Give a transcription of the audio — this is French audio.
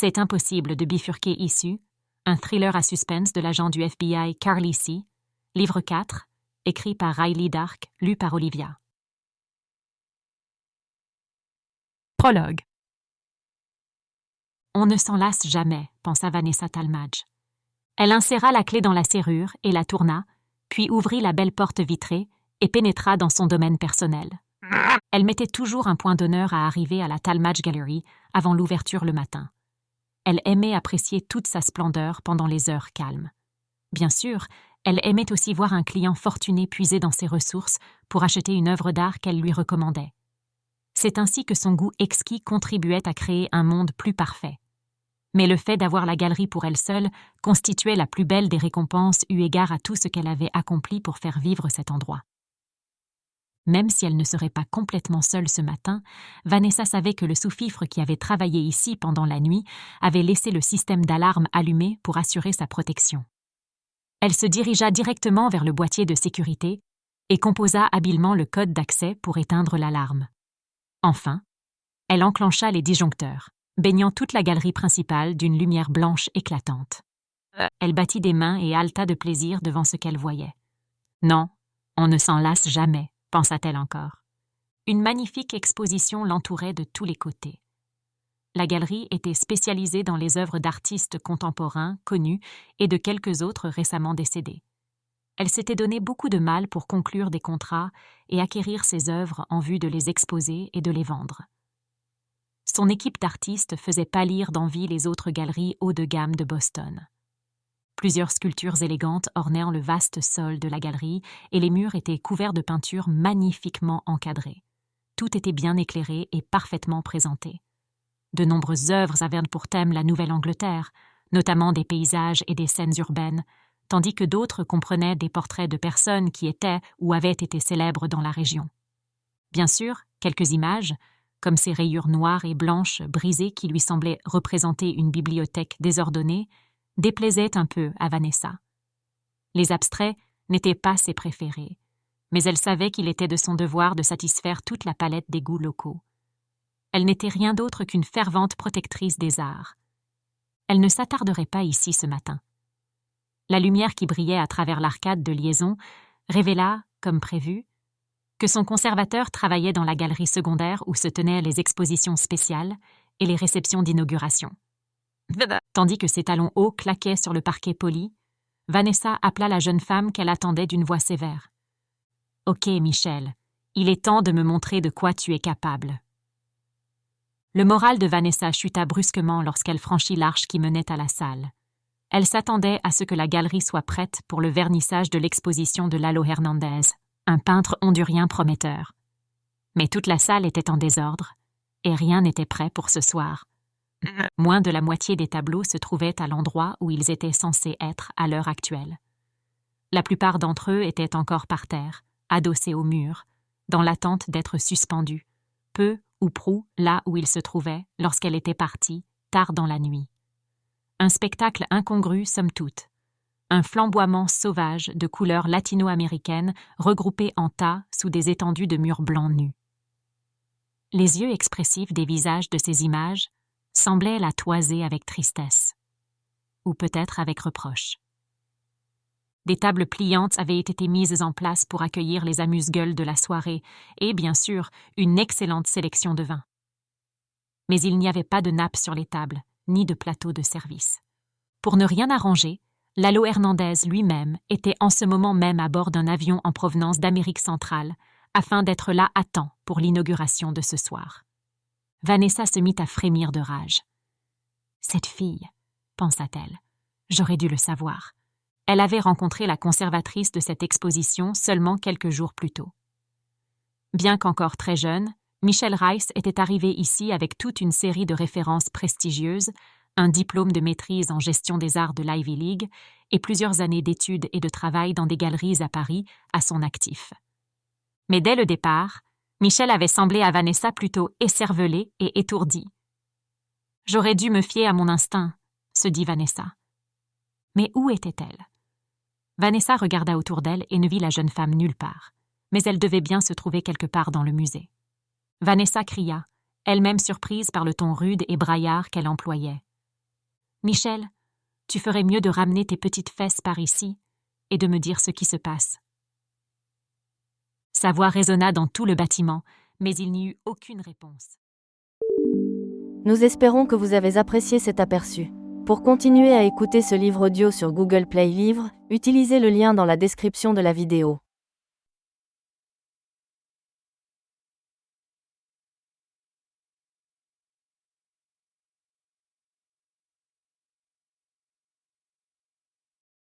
C'est impossible de bifurquer ici, un thriller à suspense de l'agent du FBI Carly C., livre 4, écrit par Riley Dark, lu par Olivia. Prologue. On ne s'en lasse jamais, pensa Vanessa Talmadge. Elle inséra la clé dans la serrure et la tourna, puis ouvrit la belle porte vitrée et pénétra dans son domaine personnel. Elle mettait toujours un point d'honneur à arriver à la Talmadge Gallery avant l'ouverture le matin. Elle aimait apprécier toute sa splendeur pendant les heures calmes. Bien sûr, elle aimait aussi voir un client fortuné puiser dans ses ressources pour acheter une œuvre d'art qu'elle lui recommandait. C'est ainsi que son goût exquis contribuait à créer un monde plus parfait. Mais le fait d'avoir la galerie pour elle seule constituait la plus belle des récompenses eu égard à tout ce qu'elle avait accompli pour faire vivre cet endroit. Même si elle ne serait pas complètement seule ce matin, Vanessa savait que le sous-fifre qui avait travaillé ici pendant la nuit avait laissé le système d'alarme allumé pour assurer sa protection. Elle se dirigea directement vers le boîtier de sécurité et composa habilement le code d'accès pour éteindre l'alarme. Enfin, elle enclencha les disjoncteurs, baignant toute la galerie principale d'une lumière blanche éclatante. Elle battit des mains et haleta de plaisir devant ce qu'elle voyait. Non, on ne s'en lasse jamais, pensa-t-elle encore. Une magnifique exposition l'entourait de tous les côtés. La galerie était spécialisée dans les œuvres d'artistes contemporains, connus, et de quelques autres récemment décédés. Elle s'était donné beaucoup de mal pour conclure des contrats et acquérir ces œuvres en vue de les exposer et de les vendre. Son équipe d'artistes faisait pâlir d'envie les autres galeries haut de gamme de Boston. Plusieurs sculptures élégantes ornaient le vaste sol de la galerie et les murs étaient couverts de peintures magnifiquement encadrées. Tout était bien éclairé et parfaitement présenté. De nombreuses œuvres avaient pour thème la Nouvelle-Angleterre, notamment des paysages et des scènes urbaines, tandis que d'autres comprenaient des portraits de personnes qui étaient ou avaient été célèbres dans la région. Bien sûr, quelques images, comme ces rayures noires et blanches brisées qui lui semblaient représenter une bibliothèque désordonnée, déplaisaient un peu à Vanessa. Les abstraits n'étaient pas ses préférés, mais elle savait qu'il était de son devoir de satisfaire toute la palette des goûts locaux. Elle n'était rien d'autre qu'une fervente protectrice des arts. Elle ne s'attarderait pas ici ce matin. La lumière qui brillait à travers l'arcade de liaison révéla, comme prévu, que son conservateur travaillait dans la galerie secondaire où se tenaient les expositions spéciales et les réceptions d'inauguration. Tandis que ses talons hauts claquaient sur le parquet poli, Vanessa appela la jeune femme qu'elle attendait d'une voix sévère. « Ok, Michel, il est temps de me montrer de quoi tu es capable. » Le moral de Vanessa chuta brusquement lorsqu'elle franchit l'arche qui menait à la salle. Elle s'attendait à ce que la galerie soit prête pour le vernissage de l'exposition de Lalo Hernandez, un peintre hondurien prometteur. Mais toute la salle était en désordre, et rien n'était prêt pour ce soir. Moins de la moitié des tableaux se trouvaient à l'endroit où ils étaient censés être à l'heure actuelle. La plupart d'entre eux étaient encore par terre, adossés au mur, dans l'attente d'être suspendus, peu ou prou là où ils se trouvaient lorsqu'elle était partie, tard dans la nuit. Un spectacle incongru somme toute. Un flamboiement sauvage de couleurs latino-américaines regroupées en tas sous des étendues de murs blancs nus. Les yeux expressifs des visages de ces images semblaient la toiser avec tristesse, ou peut-être avec reproche. Des tables pliantes avaient été mises en place pour accueillir les amuse-gueules de la soirée et, bien sûr, une excellente sélection de vins. Mais il n'y avait pas de nappes sur les tables, ni de plateau de service. Pour ne rien arranger, Lalo Hernandez lui-même était en ce moment même à bord d'un avion en provenance d'Amérique centrale, afin d'être là à temps pour l'inauguration de ce soir. Vanessa se mit à frémir de rage. « Cette fille, pensa-t-elle, j'aurais dû le savoir. » Elle avait rencontré la conservatrice de cette exposition seulement quelques jours plus tôt. Bien qu'encore très jeune, Michelle Rice était arrivée ici avec toute une série de références prestigieuses, un diplôme de maîtrise en gestion des arts de l'Ivy League et plusieurs années d'études et de travail dans des galeries à Paris à son actif. Mais dès le départ, Michelle avait semblé à Vanessa plutôt écervelée et étourdie. « J'aurais dû me fier à mon instinct », se dit Vanessa. Mais où était-elle? Vanessa regarda autour d'elle et ne vit la jeune femme nulle part, mais elle devait bien se trouver quelque part dans le musée. Vanessa cria, elle-même surprise par le ton rude et braillard qu'elle employait. Michel, tu ferais mieux de ramener tes petites fesses par ici et de me dire ce qui se passe. » Sa voix résonna dans tout le bâtiment, mais il n'y eut aucune réponse. Nous espérons que vous avez apprécié cet aperçu. Pour continuer à écouter ce livre audio sur Google Play Livres, utilisez le lien dans la description de la vidéo.